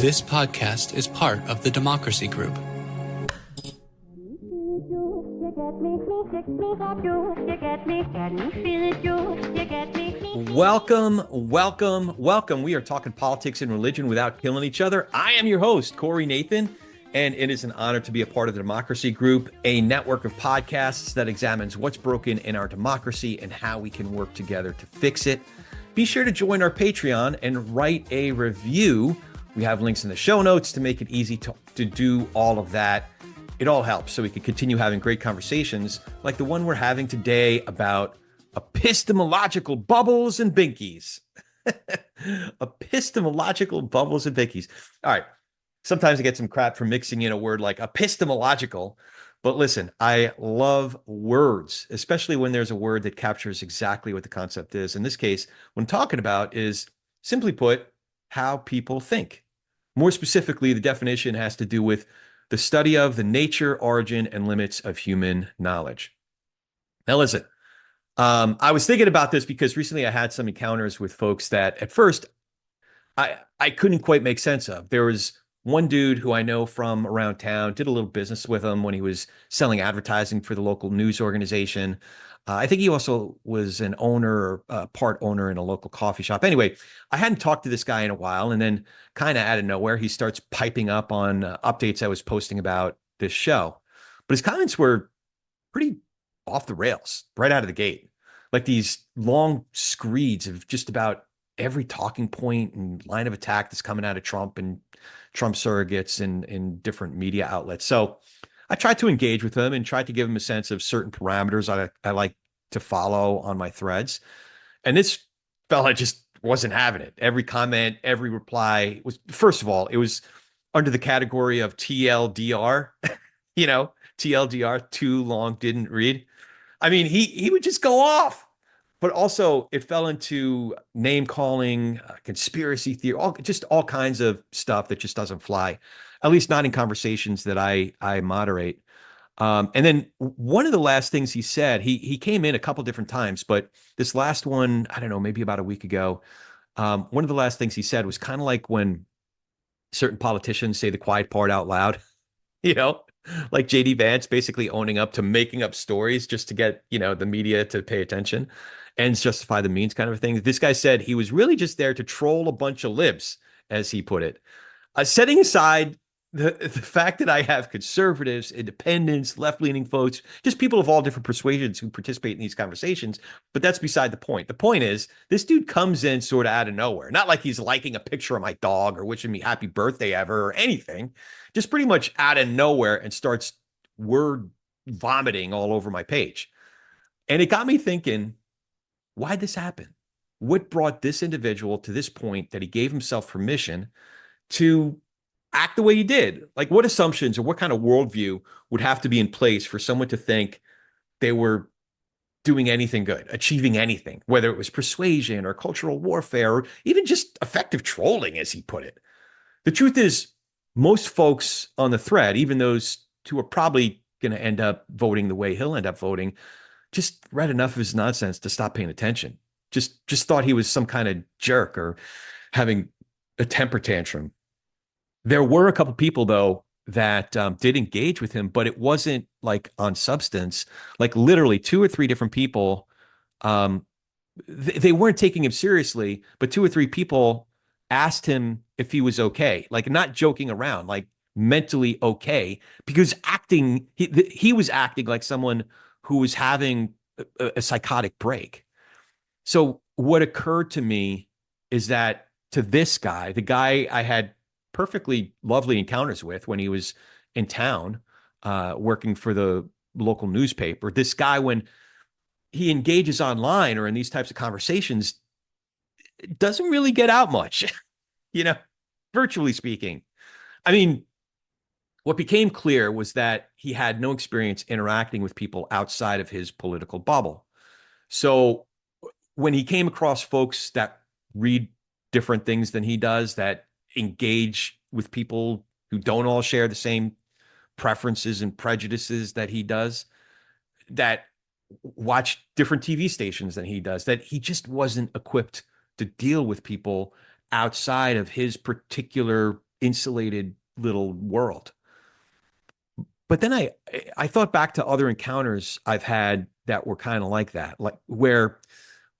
This podcast is part of the Democracy Group. Welcome. We are talking politics and religion without killing each other. I am your host, Corey Nathan, and it is an honor to be a part of the Democracy Group, a network of podcasts that examines what's broken in our democracy and how we can work together to fix it. Be sure to join our Patreon and write a review. We have links in the show notes to make it easy to do all of that. It all helps so we can continue having great conversations like the one we're having today about epistemological bubbles and binkies. Epistemological bubbles and binkies. All right. Sometimes I get some crap for mixing in a word like epistemological, but listen, I love words, especially when there's a word that captures exactly what the concept is. In this case, what I'm talking about is, simply put, how people think. More specifically, the definition has to do with the study of the nature, origin, and limits of human knowledge. Now, listen, I was thinking about this because recently I had some encounters with folks that at first I couldn't quite make sense of. There was one dude who I know from around town, did a little business with him when he was selling advertising for the local news organization. I think he also was an owner, or part owner in a local coffee shop. Anyway, I hadn't talked to this guy in a while, and then kind of out of nowhere, he starts piping up on updates I was posting about this show. But his comments were pretty off the rails right out of the gate. Like these long screeds of just about every talking point and line of attack that's coming out of Trump and Trump surrogates and in different media outlets. So I tried to engage with him and tried to give him a sense of certain parameters I like to follow on my threads. And this fella just wasn't having it. Every comment, every reply was, first of all, it was under the category of TLDR, TLDR, too long, didn't read. I mean, he would just go off. But also, it fell into name calling, conspiracy theory, all kinds of stuff that just doesn't fly, at least not in conversations that I moderate. And then one of the last things he said, he came in a couple different times, but this last one, I don't know, maybe about a week ago, one of the last things he said was kind of like when certain politicians say the quiet part out loud, you know, like JD Vance basically owning up to making up stories just to get, the media to pay attention. Ends justify the means kind of a thing. This guy said he was really just there to troll a bunch of libs, as he put it. Setting aside the fact that I have conservatives, independents, left-leaning folks, just people of all different persuasions who participate in these conversations, but that's beside the point. The point is, this dude comes in sort of out of nowhere. Not like he's liking a picture of my dog or wishing me happy birthday ever or anything. Just pretty much out of nowhere and starts word vomiting all over my page. And it got me thinking, why'd this happen? What brought this individual to this point that he gave himself permission to act the way he did? Like, what assumptions or what kind of worldview would have to be in place for someone to think they were doing anything good, achieving anything, whether it was persuasion or cultural warfare or even just effective trolling, as he put it? The truth is, most folks on the thread, even those who are probably going to end up voting the way he'll end up voting, just read enough of his nonsense to stop paying attention. Just thought he was some kind of jerk or having a temper tantrum. There were a couple people, though, that did engage with him, but it wasn't like on substance. Like literally 2 or 3 different people, they weren't taking him seriously, but 2 or 3 people asked him if he was okay, like not joking around, like mentally okay, because he was acting like someone who was having a psychotic break. So what occurred to me is that to this guy, the guy I had perfectly lovely encounters with when he was in town, working for the local newspaper, this guy, when he engages online or in these types of conversations, it doesn't really get out much, virtually speaking. I mean, what became clear was that he had no experience interacting with people outside of his political bubble. So when he came across folks that read different things than he does, that engage with people who don't all share the same preferences and prejudices that he does, that watch different TV stations than he does, that he just wasn't equipped to deal with people outside of his particular insulated little world. But then I thought back to other encounters I've had that were kind of like that, like where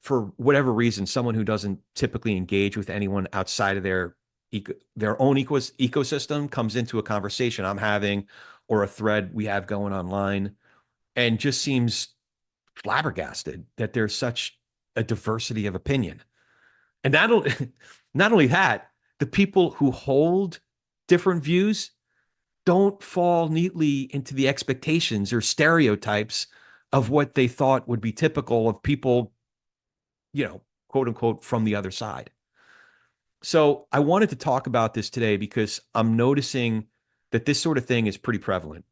for whatever reason, someone who doesn't typically engage with anyone outside of their own ecosystem comes into a conversation I'm having or a thread we have going online and just seems flabbergasted that there's such a diversity of opinion. And not only that, the people who hold different views don't fall neatly into the expectations or stereotypes of what they thought would be typical of people, quote unquote, from the other side. So I wanted to talk about this today because I'm noticing that this sort of thing is pretty prevalent.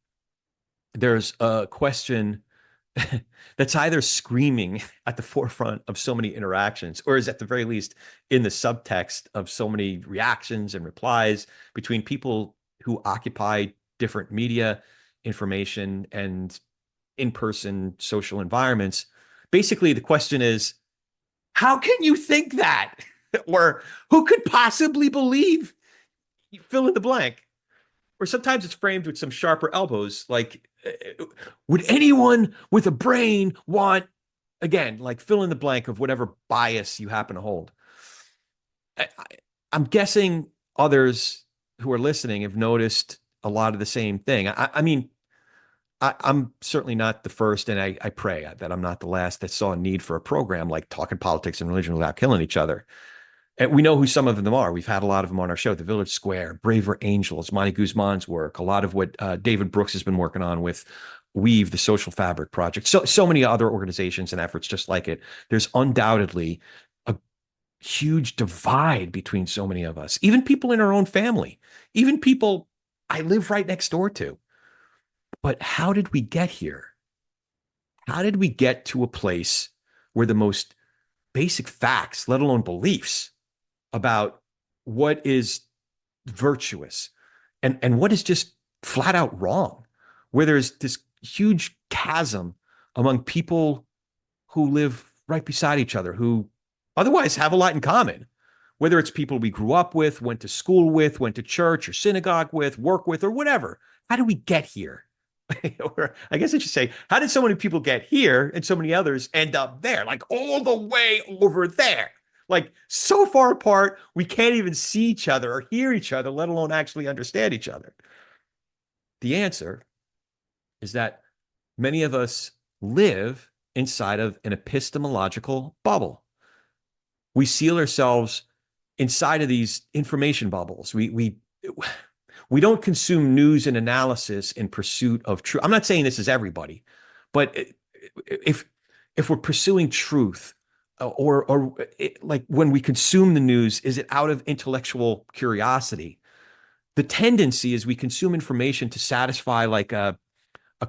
There's a question that's either screaming at the forefront of so many interactions, or is at the very least in the subtext of so many reactions and replies between people who occupy different media, information, and in-person social environments. Basically, the question is, how can you think that? Or who could possibly believe? You fill in the blank. Or sometimes it's framed with some sharper elbows, like, would anyone with a brain want, again, like fill in the blank of whatever bias you happen to hold. I'm guessing others who are listening have noticed a lot of the same thing. I mean, I'm certainly not the first, and I pray that I'm not the last that saw a need for a program like Talking Politics and Religion Without Killing Each Other. And we know who some of them are. We've had a lot of them on our show, The Village Square, Braver Angels, Monty Guzman's work, a lot of what David Brooks has been working on with Weave, the Social Fabric Project, so many other organizations and efforts just like it. There's undoubtedly a huge divide between so many of us, even people in our own family, even people I live right next door to. But how did we get here? How did we get to a place where the most basic facts, let alone beliefs, about what is virtuous and what is just flat out wrong, where there's this huge chasm among people who live right beside each other, who otherwise have a lot in common, whether it's people we grew up with, went to school with, went to church or synagogue with, work with, or whatever. How do we get here? Or I guess I should say, how did so many people get here and so many others end up there, like all the way over there? Like so far apart, we can't even see each other or hear each other, let alone actually understand each other. The answer is that many of us live inside of an epistemological bubble. We seal ourselves inside of these information bubbles. We don't consume news and analysis in pursuit of truth. I'm not saying this is everybody, but if we're pursuing truth, or like when we consume the news, is it out of intellectual curiosity? The tendency is we consume information to satisfy like a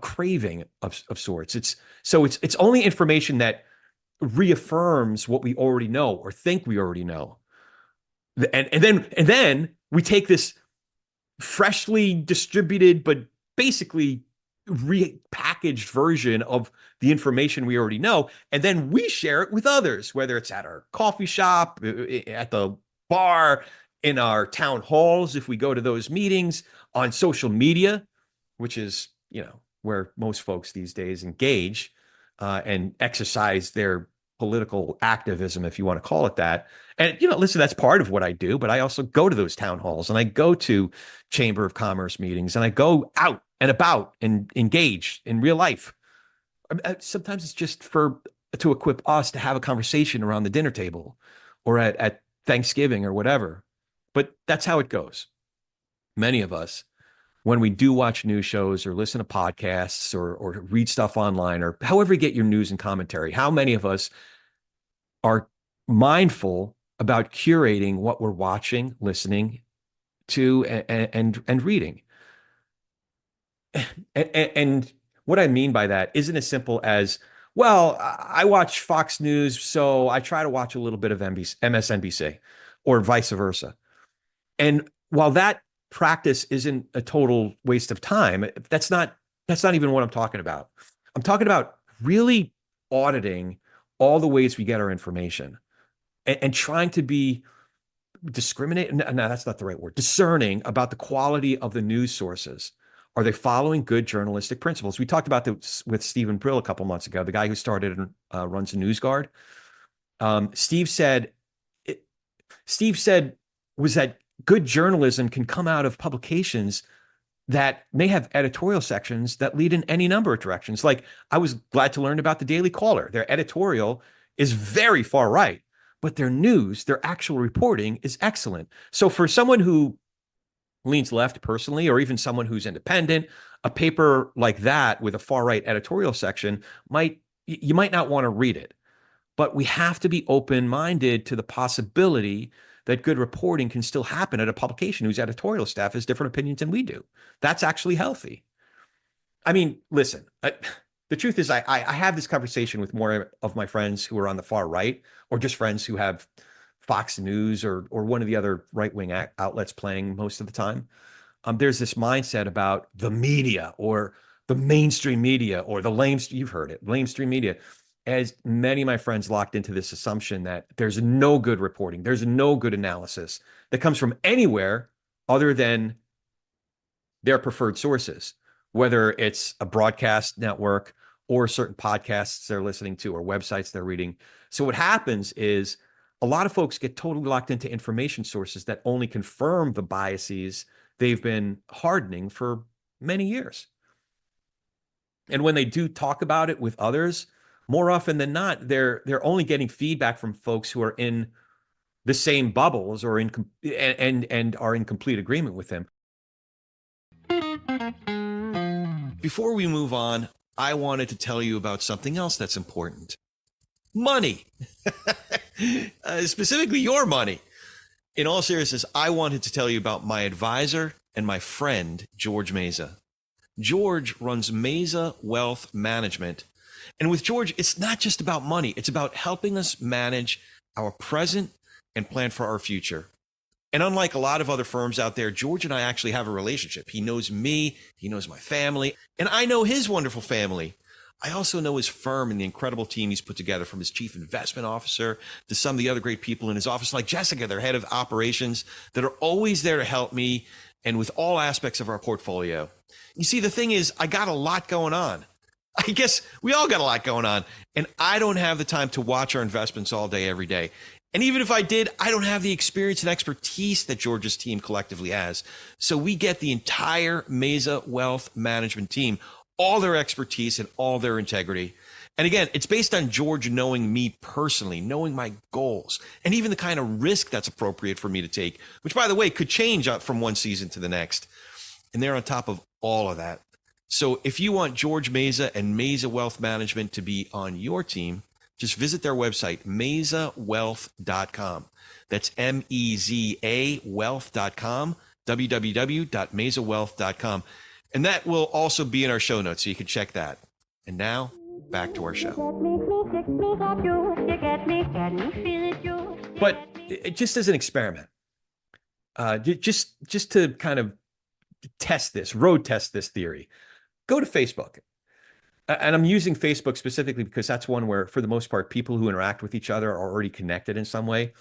craving of sorts. It's only information that reaffirms what we already know or think we already know. And then we take this freshly distributed, but basically repackaged version of the information we already know. And then we share it with others, whether it's at our coffee shop, at the bar, in our town halls, if we go to those meetings, on social media, which is, where most folks these days engage and exercise their political activism, if you want to call it that. And, listen, that's part of what I do, but I also go to those town halls and I go to Chamber of Commerce meetings and I go out and about and engage in real life. Sometimes it's just to equip us to have a conversation around the dinner table or at Thanksgiving or whatever. But that's how it goes. Many of us, when we do watch news shows or listen to podcasts or read stuff online or however you get your news and commentary, how many of us are mindful about curating what we're watching, listening to, and reading? And what I mean by that isn't as simple as, well, I watch Fox News, so I try to watch a little bit of MSNBC or vice versa. And while that practice isn't a total waste of time, that's not even what I'm talking about. I'm talking about really auditing all the ways we get our information and trying to be discriminate. No, that's not the right word. Discerning about the quality of the news sources. Are they following good journalistic principles? We talked about this with Stephen Brill a couple months ago, the guy who started and runs a NewsGuard. Steve said was that good journalism can come out of publications that may have editorial sections that lead in any number of directions. Like, I was glad to learn about the Daily Caller. Their editorial is very far right, but their news, their actual reporting is excellent. So for someone who leans left personally, or even someone who's independent, a paper like that with a far right editorial section you might not want to read it. But we have to be open-minded to the possibility that good reporting can still happen at a publication whose editorial staff has different opinions than we do. That's actually healthy. I mean, listen, the truth is I have this conversation with more of my friends who are on the far right, or just friends who have Fox News or one of the other right-wing outlets playing most of the time. There's this mindset about the media, or the mainstream media, or you've heard it, lamestream media. As many of my friends locked into this assumption that there's no good reporting, there's no good analysis that comes from anywhere other than their preferred sources, whether it's a broadcast network or certain podcasts they're listening to or websites they're reading. So what happens is a lot of folks get totally locked into information sources that only confirm the biases they've been hardening for many years. And when they do talk about it with others, more often than not, they're only getting feedback from folks who are in the same bubbles or and are in complete agreement with them. Before we move on, I wanted to tell you about something else that's important. Money. Specifically your money. In all seriousness, I wanted to tell you about my advisor and my friend, George Meza. George runs Meza Wealth Management. And with George, it's not just about money. It's about helping us manage our present and plan for our future. And unlike a lot of other firms out there, George and I actually have a relationship. He knows me, he knows my family, and I know his wonderful family. I also know his firm and the incredible team he's put together, from his chief investment officer to some of the other great people in his office, like Jessica, their head of operations, that are always there to help me and with all aspects of our portfolio. You see, the thing is, I got a lot going on. I guess we all got a lot going on, and I don't have the time to watch our investments all day, every day. And even if I did, I don't have the experience and expertise that George's team collectively has. So we get the entire Meza Wealth Management team, all their expertise and all their integrity. And again, it's based on George knowing me personally, knowing my goals, and even the kind of risk that's appropriate for me to take, which, by the way, could change from one season to the next. And they're on top of all of that. So if you want George Meza and Meza Wealth Management to be on your team, just visit their website, mezawealth.com. That's MEZA wealth.com, www.mezawealth.com. And that will also be in our show notes, so you can check that. And now, back to our show. But just as an experiment, just to kind of road test this theory, go to Facebook. And I'm using Facebook specifically because that's one where, for the most part, people who interact with each other are already connected in some way.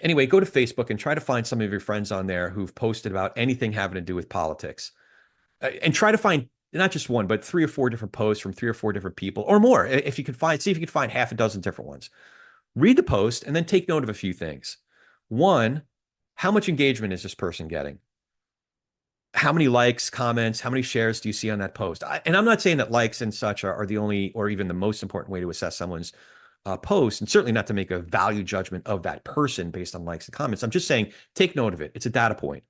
Anyway, go to Facebook and try to find some of your friends on there who've posted about anything having to do with politics. And try to find not just one, but 3 or 4 different posts from 3 or 4 different people, or more. If you could see if you could find half a dozen different ones. Read the post and then take note of a few things. One, how much engagement is this person getting? How many likes, comments, how many shares do you see on that post? And I'm not saying that likes and such are the only or even the most important way to assess someone's post, and certainly not to make a value judgment of that person based on likes and comments. I'm just saying, take note of it. It's a data point.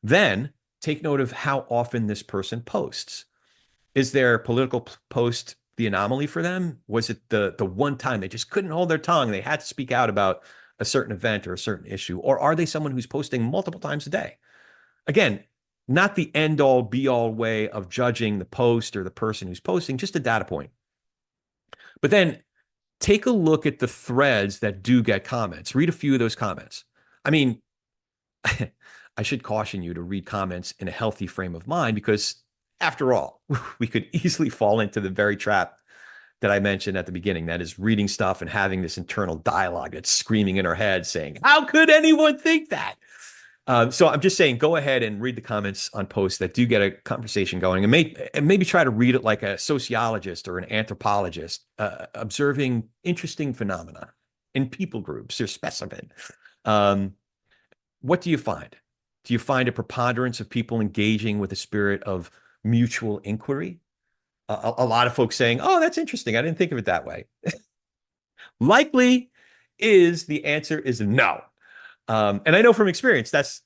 Then take note of how often this person posts. Is their political post the anomaly for them? Was it the one time they just couldn't hold their tongue? They had to speak out about a certain event or a certain issue? Or are they someone who's posting multiple times a day? Again, not the end all be all way of judging the post or the person who's posting, just a data point. But then take a look at the threads that do get comments. Read a few of those comments. I mean, I should caution you to read comments in a healthy frame of mind, because after all, we could easily fall into the very trap that I mentioned at the beginning. That is reading stuff and having this internal dialogue that's screaming in our head saying, how could anyone think that? So I'm just saying, go ahead and read the comments on posts that do get a conversation going, and maybe try to read it like a sociologist or an anthropologist, observing interesting phenomena in people groups or specimen. What do you find? Do you find a preponderance of people engaging with a spirit of mutual inquiry? A lot of folks saying, "Oh, that's interesting. I didn't think of it that way." Likely is the answer is no. And I know from experience that's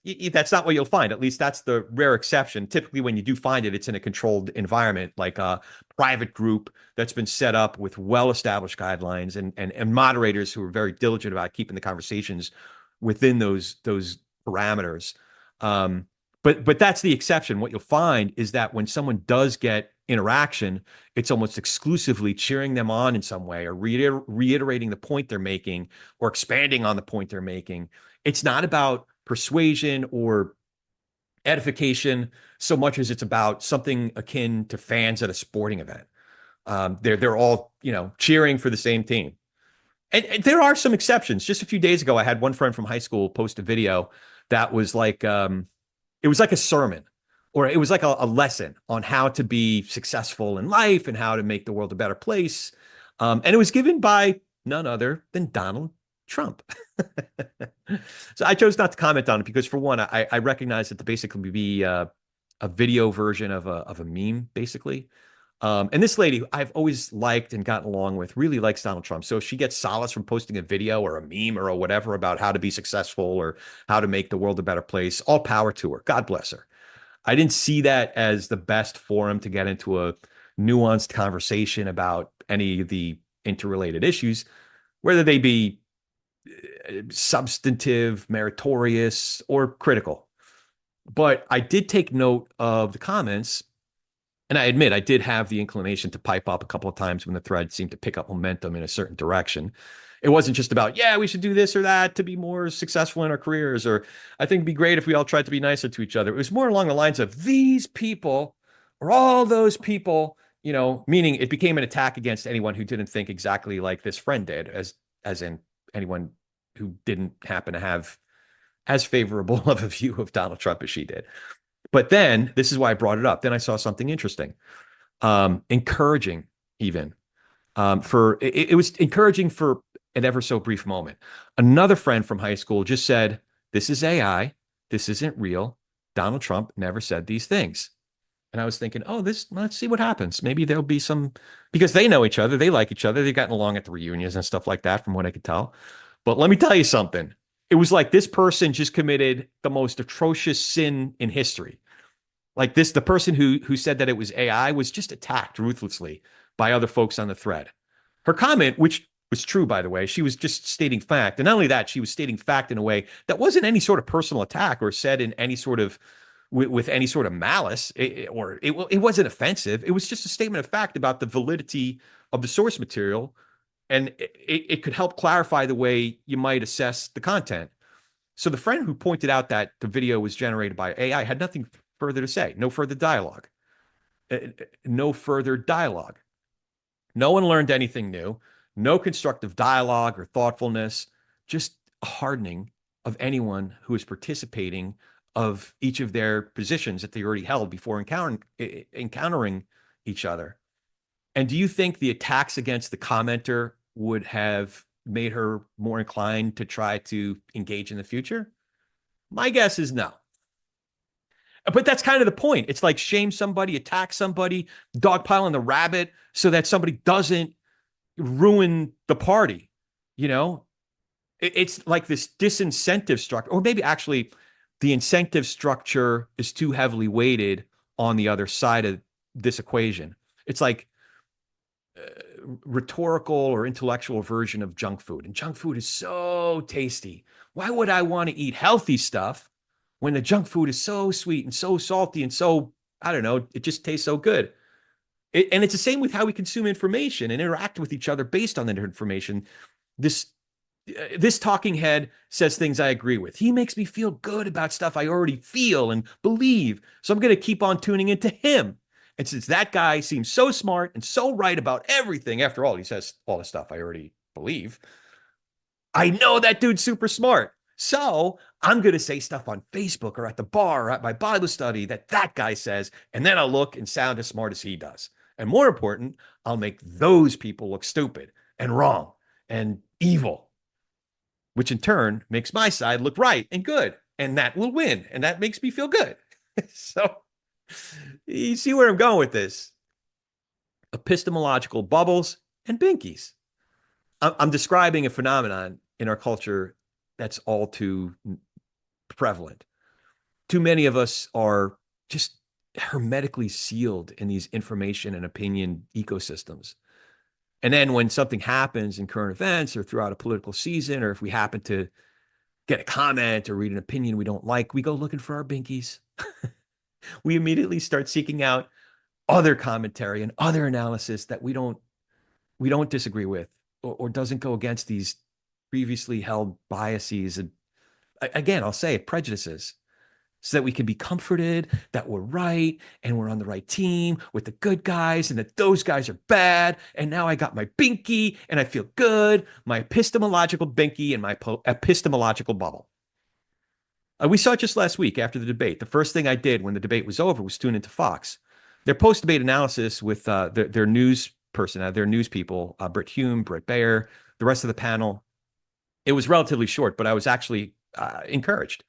not what you'll find. At least that's the rare exception. Typically, when you do find it, it's in a controlled environment, like a private group that's been set up with well-established guidelines and moderators who are very diligent about keeping the conversations within those parameters. But that's the exception. What you'll find is that when someone does get interaction, it's almost exclusively cheering them on in some way or reiterating the point they're making or expanding on the point they're making. It's not about persuasion or edification so much as it's about something akin to fans at a sporting event. They're all, cheering for the same team. And there are some exceptions. Just a few days ago, I had one friend from high school post a video that was like, it was like a sermon, or it was like a lesson on how to be successful in life and how to make the world a better place. And it was given by none other than Donald Trump. So I chose not to comment on it because, for one, I recognize that to basically be a video version of a meme, basically. And this lady I've always liked and gotten along with really likes Donald Trump. So if she gets solace from posting a video or a meme or whatever about how to be successful or how to make the world a better place, all power to her. God bless her. I didn't see that as the best forum to get into a nuanced conversation about any of the interrelated issues, whether they be substantive, meritorious, or critical. But I did take note of the comments. And I admit I did have the inclination to pipe up a couple of times when the thread seemed to pick up momentum in a certain direction. It wasn't just about, yeah, we should do this or that to be more successful in our careers, or I think it'd be great if we all tried to be nicer to each other. It was more along the lines of these people or all those people, meaning it became an attack against anyone who didn't think exactly like this friend did, as in anyone who didn't happen to have as favorable of a view of Donald Trump as she did. But then, this is why I brought it up. Then I saw something interesting, encouraging even. It was encouraging for an ever so brief moment. Another friend from high school just said, "This is AI. This isn't real. Donald Trump never said these things." And I was thinking, let's see what happens. Maybe there'll be some, because they know each other, they like each other, they've gotten along at the reunions and stuff like that, from what I could tell. But let me tell you something. It was like this person just committed the most atrocious sin in history. Like the person who said that it was AI was just attacked ruthlessly by other folks on the thread. Her comment, which was true, by the way, she was just stating fact. And not only that, she was stating fact in a way that wasn't any sort of personal attack or said in any sort of, with any sort of malice, it wasn't offensive. It was just a statement of fact about the validity of the source material. And it could help clarify the way you might assess the content. So the friend who pointed out that the video was generated by AI had nothing further to say. No further dialogue. No further dialogue. No one learned anything new. No constructive dialogue or thoughtfulness. Just a hardening of anyone who is participating of each of their positions that they already held before encountering each other. And do you think the attacks against the commenter would have made her more inclined to try to engage in the future? My guess is no. But that's kind of the point. It's like shame somebody, attack somebody, dogpile on the rabbit so that somebody doesn't ruin the party. It's like this disincentive structure, or maybe actually the incentive structure is too heavily weighted on the other side of this equation. It's like rhetorical or intellectual version of junk food. And junk food is so tasty. Why would I want to eat healthy stuff when the junk food is so sweet and so salty and so, I don't know, it just tastes so good? And it's the same with how we consume information and interact with each other based on that information. This talking head says things I agree with. He makes me feel good about stuff I already feel and believe. So I'm going to keep on tuning into him. And since that guy seems so smart and so right about everything, after all, he says all the stuff I already believe, I know that dude's super smart. So I'm going to say stuff on Facebook or at the bar or at my Bible study that guy says, and then I'll look and sound as smart as he does. And more important, I'll make those people look stupid and wrong and evil, which in turn makes my side look right and good. And that will win. And that makes me feel good. So you see where I'm going with this. Epistemological bubbles and binkies. I'm describing a phenomenon in our culture that's all too prevalent. Too many of us are just hermetically sealed in these information and opinion ecosystems. And then when something happens in current events or throughout a political season, or if we happen to get a comment or read an opinion we don't like, we go looking for our binkies. We immediately start seeking out other commentary and other analysis that we don't disagree with or doesn't go against these previously held biases. And again, I'll say it, prejudices, so that we can be comforted that we're right and we're on the right team with the good guys and that those guys are bad. And now I got my binky and I feel good, my epistemological binky and my epistemological bubble. We saw it just last week after the debate. The first thing I did when the debate was over was tune into Fox. Their post-debate analysis with their news person, their news people, Brit Hume, Britt Baer, the rest of the panel. It was relatively short, but I was actually encouraged.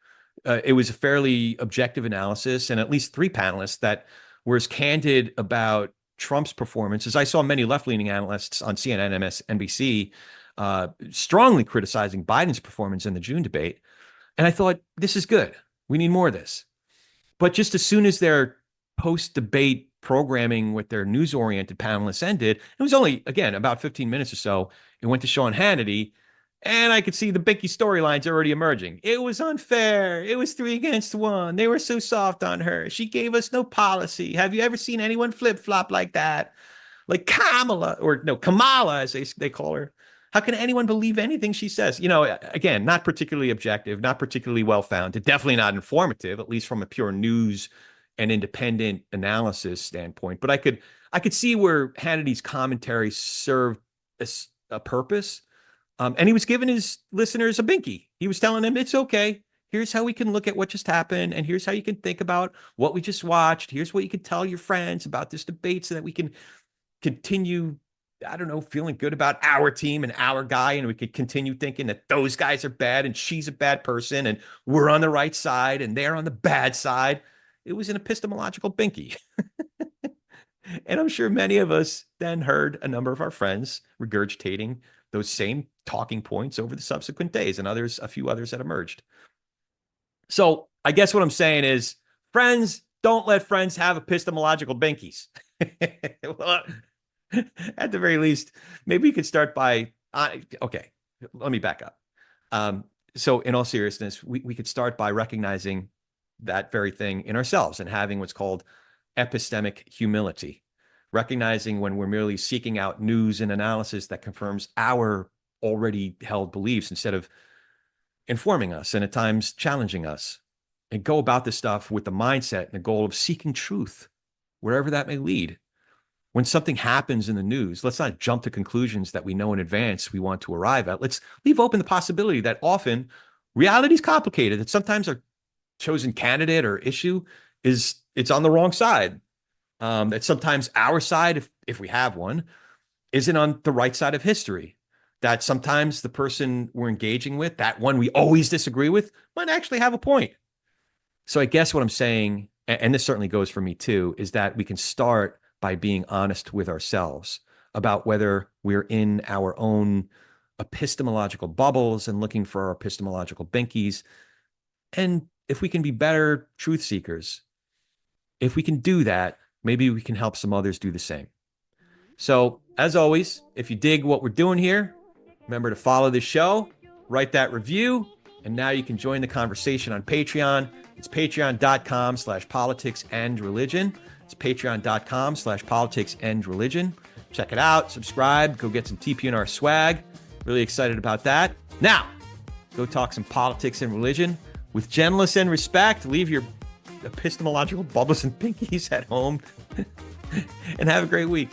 It was a fairly objective analysis, and at least three panelists that were as candid about Trump's performance as I saw many left-leaning analysts on CNN, MSNBC, strongly criticizing Biden's performance in the June debate. And I thought, this is good. We need more of this. But just as soon as their post-debate programming with their news-oriented panelists ended, it was only, again, about 15 minutes or so, it went to Sean Hannity, and I could see the Binky storylines already emerging. It was unfair. It was 3 against 1. They were so soft on her. She gave us no policy. Have you ever seen anyone flip-flop like that? Like Kamala, or no, Kamala, as they call her. How can anyone believe anything she says? You know, again, not particularly objective, not particularly well-founded, definitely not informative, at least from a pure news and independent analysis standpoint. But I could see where Hannity's commentary served a purpose. And he was giving his listeners a binky. He was telling them, it's okay. Here's how we can look at what just happened. And here's how you can think about what we just watched. Here's what you can tell your friends about this debate so that we can continue, I don't know, feeling good about our team and our guy. And we could continue thinking that those guys are bad and she's a bad person and we're on the right side and they're on the bad side. It was an epistemological binky. And I'm sure many of us then heard a number of our friends regurgitating those same talking points over the subsequent days, and a few others that emerged. So I guess what I'm saying is, friends, don't let friends have epistemological binkies. Well, at the very least, maybe you could start by, okay, let me back up. So in all seriousness, we could start by recognizing that very thing in ourselves and having what's called epistemic humility, recognizing when we're merely seeking out news and analysis that confirms our already held beliefs instead of informing us and at times challenging us, and go about this stuff with the mindset and the goal of seeking truth, wherever that may lead. When something happens in the news, let's not jump to conclusions that we know in advance we want to arrive at. Let's leave open the possibility that often reality is complicated, that sometimes our chosen candidate or issue it's on the wrong side. That sometimes our side, if we have one, isn't on the right side of history. That sometimes the person we're engaging with, that one we always disagree with, might actually have a point. So I guess what I'm saying, and this certainly goes for me too, is that we can start by being honest with ourselves about whether we're in our own epistemological bubbles and looking for our epistemological binkies. And if we can be better truth seekers, if we can do that, maybe we can help some others do the same. So as always, if you dig what we're doing here, remember to follow the show, write that review, and now you can join the conversation on Patreon. It's patreon.com/politicsandreligion. It's patreon.com/politicsandreligion. Check it out, subscribe, go get some TPNR swag. Really excited about that. Now, go talk some politics and religion with gentleness and respect. Leave your epistemological bubbles and pinkies at home. and have a great week.